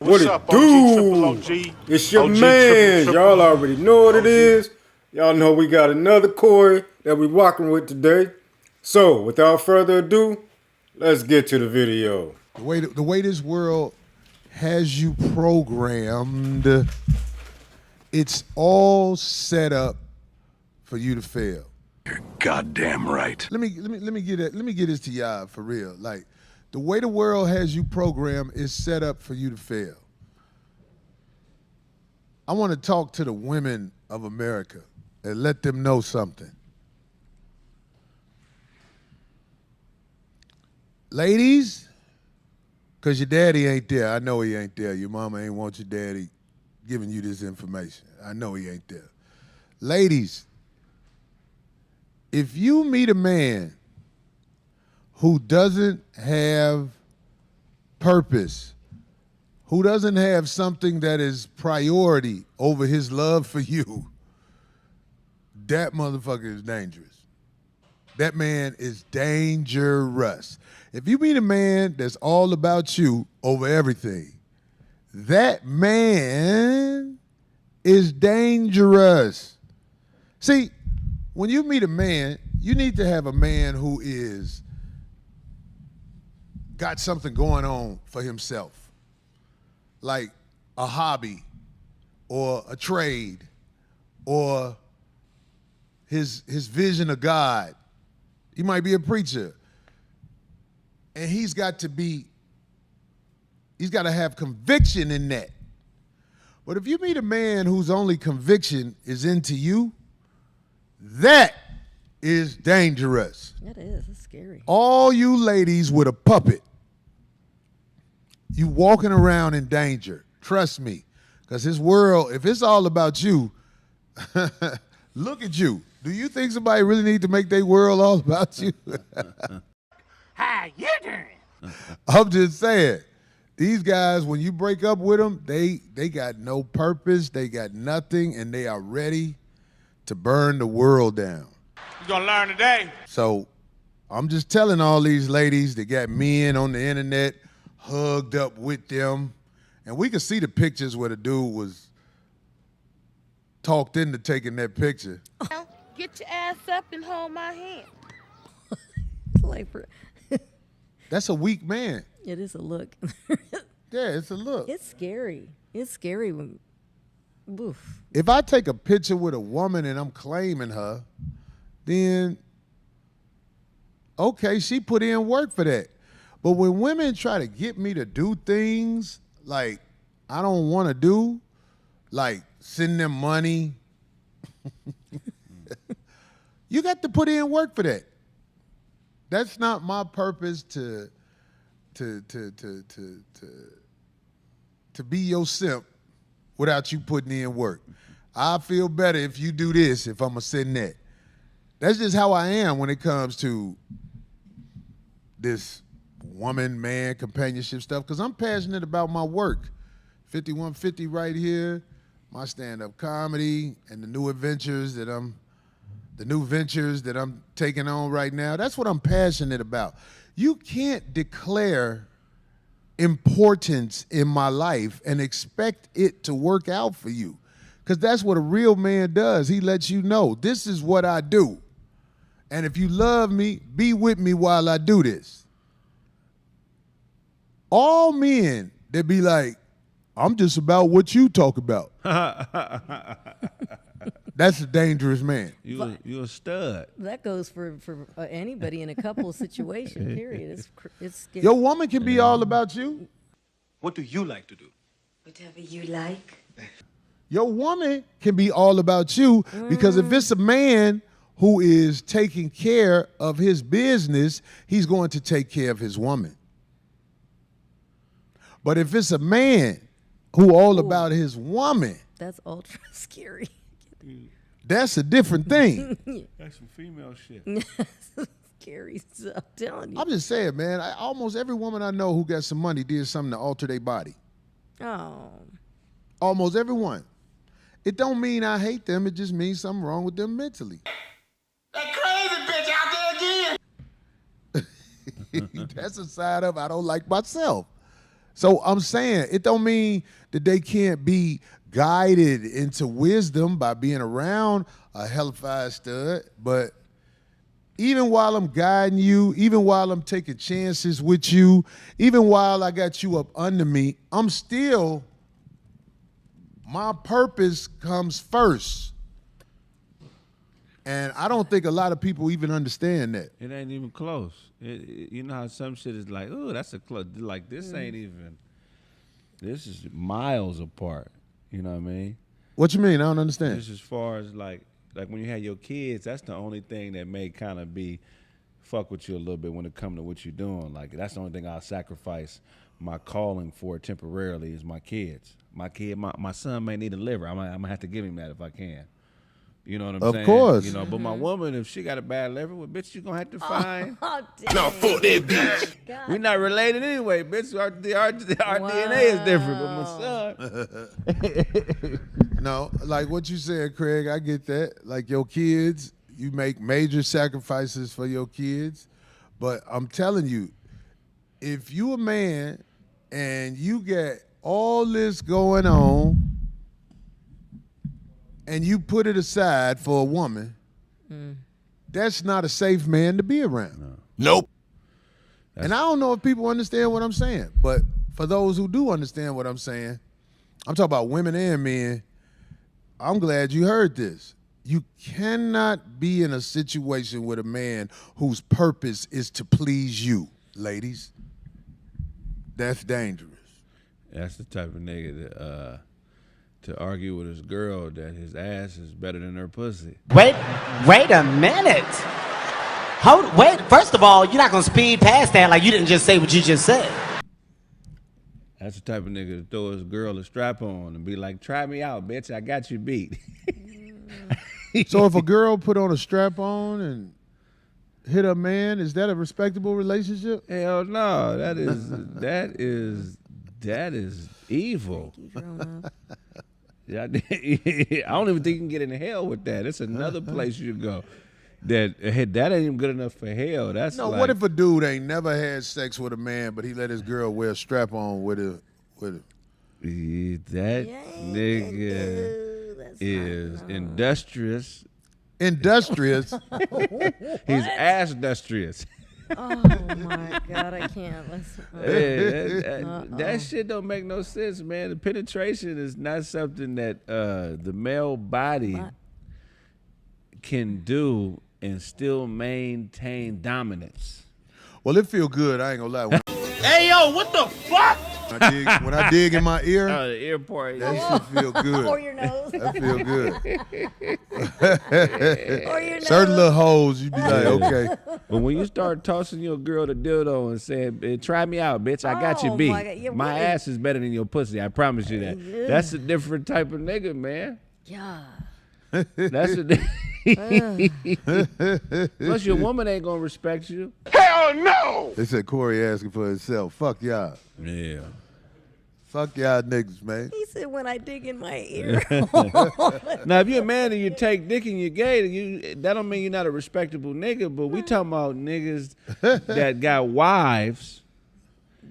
What it do? It's your man. Y'all already know what it is. Y'all know we got another Corey that we rocking with today. So, without further ado, let's get to the video. The way this world has you programmed, it's all set up for you to fail. You're goddamn right. Let me get this to y'all for real. Like, the way the world has you programmed is set up for you to fail. I want to talk to the women of America and let them know something. Ladies, because your daddy ain't there. I know he ain't there. Your mama ain't want your daddy giving you this information. I know he ain't there. Ladies, if you meet a man who doesn't have purpose, who doesn't have something that is priority over his love for you, that motherfucker is dangerous. That man is dangerous. If you meet a man that's all about you over everything, that man is dangerous. See, when you meet a man, you need to have a man who is got something going on for himself, like a hobby or a trade or his vision of God. He might be a preacher. And he's got to have conviction in that. But if you meet a man whose only conviction is into you, that is dangerous. It is. It's scary. All you ladies with a puppet, you walking around in danger. Trust me. Because this world, if it's all about you, look at you. Do you think somebody really need to make their world all about you? How you doing? I'm just saying, these guys, when you break up with them, they got no purpose, they got nothing, and they are ready to burn the world down. You gonna learn today. So I'm just telling all these ladies that got men on the internet hugged up with them, and we could see the pictures where the dude was talked into taking that picture. Get your ass up and hold my hand. That's a weak man. It is a look. Yeah, it's a look. It's scary. It's scary when, oof. If I take a picture with a woman and I'm claiming her, then, okay, she put in work for that. But when women try to get me to do things like I don't want to do, like send them money, you got to put in work for that. That's not my purpose to be your simp without you putting in work. I feel better if you do this if I'm gonna send that. That's just how I am when it comes to this woman-man companionship stuff, because I'm passionate about my work. 5150 right here, my stand-up comedy, and the new ventures that I'm taking on right now. That's what I'm passionate about. You can't declare importance in my life and expect it to work out for you, because that's what a real man does. He lets you know, this is what I do. And if you love me, be with me while I do this. All men that be like, I'm just about what you talk about. That's a dangerous man. You a stud. That goes for anybody in a couple situation, period. It's scary. Your woman can be all about you. What do you like to do? Whatever you like. Your woman can be all about you, because if it's a man who is taking care of his business, he's going to take care of his woman. But if it's a man who all about his woman, that's ultra scary. That's a different thing. That's some female shit. Scary stuff, I'm telling you. I'm just saying, man, almost every woman I know who got some money did something to alter their body. Oh. Almost everyone. It don't mean I hate them. It just means something wrong with them mentally. That crazy bitch out there again. That's a side of I don't like myself. So I'm saying it don't mean that they can't be guided into wisdom by being around a hellified stud, but even while I'm guiding you, even while I'm taking chances with you, even while I got you up under me, my purpose comes first. And I don't think a lot of people even understand that. It ain't even close. You know how some shit is like, oh, that's a close. Like, this ain't even, this is miles apart. You know what I mean? What you mean? I don't understand. Just as far as like when you have your kids, that's the only thing that may kind of be fuck with you a little bit when it comes to what you're doing. Like, that's the only thing I'll sacrifice my calling for temporarily is my kids. My son may need a liver. I'm gonna have to give him that if I can. You know what I'm saying? Of course. You know, but my woman, if she got a bad liver, well, bitch, you gonna have to find. Oh, damn. No, fuck that bitch. God. We not related anyway, bitch. Our DNA is different. But my son. No, like what you said, Craig, I get that. Like your kids, you make major sacrifices for your kids. But I'm telling you, if you a man and you get all this going on and you put it aside for a woman, that's not a safe man to be around. Nope. And I don't know if people understand what I'm saying, but for those who do understand what I'm saying, I'm talking about women and men. I'm glad you heard this. You cannot be in a situation with a man whose purpose is to please you, ladies. That's dangerous. That's the type of nigga to argue with his girl that his ass is better than her pussy. Wait a minute. Wait, first of all, you're not gonna speed past that like you didn't just say what you just said. That's the type of nigga to throw his girl a strap on and be like, try me out, bitch, I got you beat. So if a girl put on a strap on and hit a man, is that a respectable relationship? Hell no, that is evil. Yeah, I don't even think you can get in hell with that. It's another place you go. That ain't even good enough for hell. That's No, like, what if a dude ain't never had sex with a man, but he let his girl wear a strap on with it? That nigga is industrious. Industrious? He's ass industrious. Oh my God, I can't listen. That shit don't make no sense, man. The penetration is not something that the male body can do and still maintain dominance. Well, it feel good. I ain't gonna lie. Hey, yo, what the fuck? When I dig in my ear, The ear part. that shit feel good. Or your nose. That feel good. Or your nose. Certain little holes, you be like, okay. But when you start tossing your girl the dildo and saying, try me out, bitch, I got you Oh, beat. my God. Yeah, My what ass is better than your pussy. I promise you that. That's a different type of nigga, man. Yeah. That's a Plus, your woman ain't gonna respect you. Hell no! They said Corey asking for himself. Fuck y'all. Yeah. Fuck y'all niggas, man. He said when I dig in my ear. Now, if you're a man and you take dick and you're gay, that don't mean you're not a respectable nigga. But we talking about niggas that got wives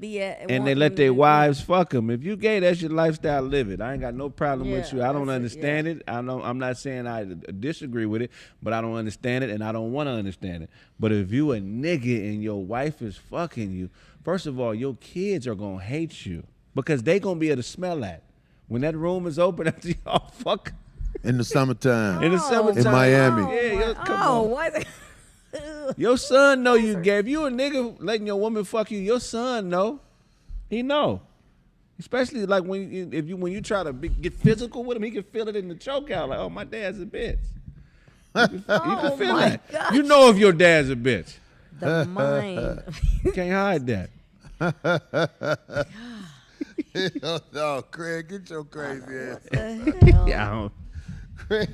and they let their wives fuck them. If you gay, that's your lifestyle. Live it. I ain't got no problem with you. I don't understand it. I'm not saying I disagree with it, but I don't understand it and I don't want to understand it. But if you a nigga and your wife is fucking you, first of all, your kids are gonna hate you because they gonna be able to smell that when that room is open after y'all fuck. In the summertime. In the summertime. In Miami. Come on. Why is it? Your son know you gay. If you a nigga letting your woman fuck you, your son know. He know. Especially like when you try to get physical with him, he can feel it in the choke out. Like, oh, my dad's a bitch. You can feel that. gosh. You know if your dad's a bitch. The mind. You can't hide that. No, Craig, get your crazy ass. Yeah, I don't.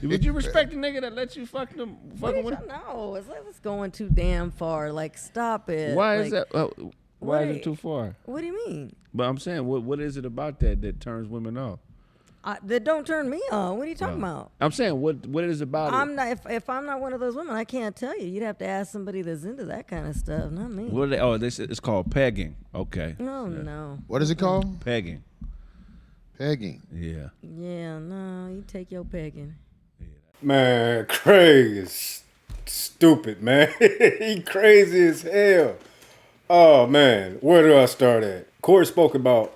Would you respect a nigga that lets you fuck him with him? No, it's going too damn far. Like, stop it. Why like, is that? Why is it too far? What do you mean? But I'm saying, what is it about that turns women off? That don't turn me on. What are you talking about? I'm saying what it is about I'm it. not. If I'm not one of those women, I can't tell you. You'd have to ask somebody that's into that kind of stuff, not me. What are they, it's called pegging. Okay. No. What is it called? Pegging. Pegging. Yeah. Yeah, no. You take your pegging. Man, Craig is stupid, man. He crazy as hell. Oh, man. Where do I start at? Corey spoke about,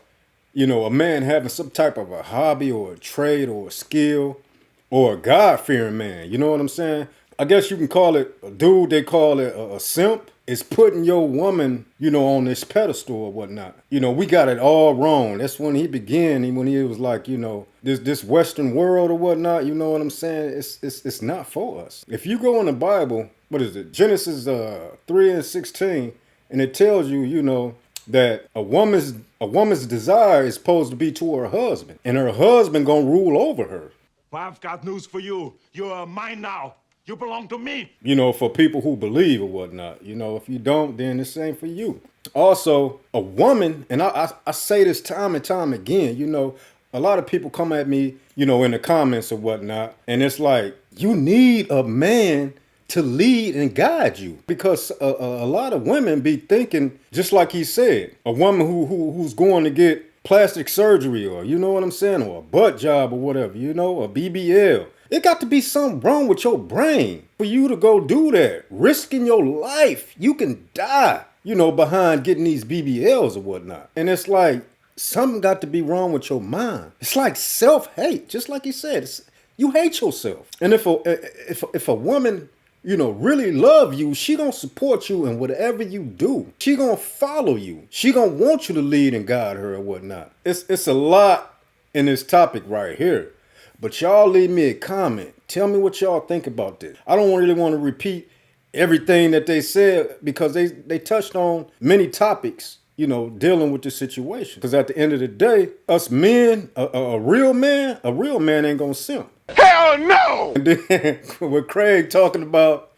a man having some type of a hobby or a trade or a skill or a God-fearing man. You know what I'm saying? I guess you can call it a dude. They call it a simp. It's putting your woman, on this pedestal or whatnot. We got it all wrong. That's when he began. When he was like, this Western world or whatnot. You know what I'm saying? It's not for us. If you go in the Bible, what is it? Genesis 3:16, and it tells you, that a woman's desire is supposed to be to her husband, and her husband gonna rule over her. Well, I've got news for you. You're mine now. You belong to me. For people who believe or whatnot. If you don't, then this ain't for you. Also, a woman, and I say this time and time again, a lot of people come at me, in the comments or whatnot, and it's like, you need a man to lead and guide you, because a lot of women be thinking, just like he said, a woman who's going to get plastic surgery, or you know what I'm saying, or a butt job or whatever, a BBL. It got to be something wrong with your brain for you to go do that, risking your life. You can die, behind getting these BBLs or whatnot. And it's like, something got to be wrong with your mind. It's like self-hate, just like he said. You hate yourself. And if a woman, really love you, she gonna support you in whatever you do. She gonna follow you. She gonna want you to lead and guide her or whatnot. It's a lot in this topic right here. But y'all leave me a comment. Tell me what y'all think about this. I don't really want to repeat everything that they said, because they touched on many topics, dealing with the situation. Because at the end of the day, us men, a real man ain't gonna simp. Hell no! And then with Craig talking about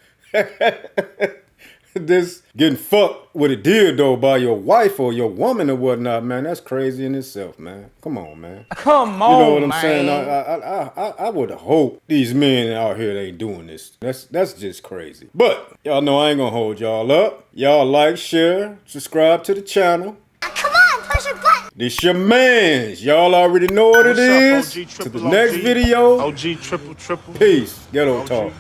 this getting fucked with a dildo by your wife or your woman or whatnot, man, that's crazy in itself, man. Come on, man. Come on, you know what I'm man. saying? I would hope these men out here ain't doing this. That's just crazy. But y'all know I ain't gonna hold y'all up. Y'all like, share, subscribe to the channel. Come on, push a button. This your mans. Y'all already know what it is. What's up, OG, To the triple next OG? video. OG triple. Peace. Ghetto talk.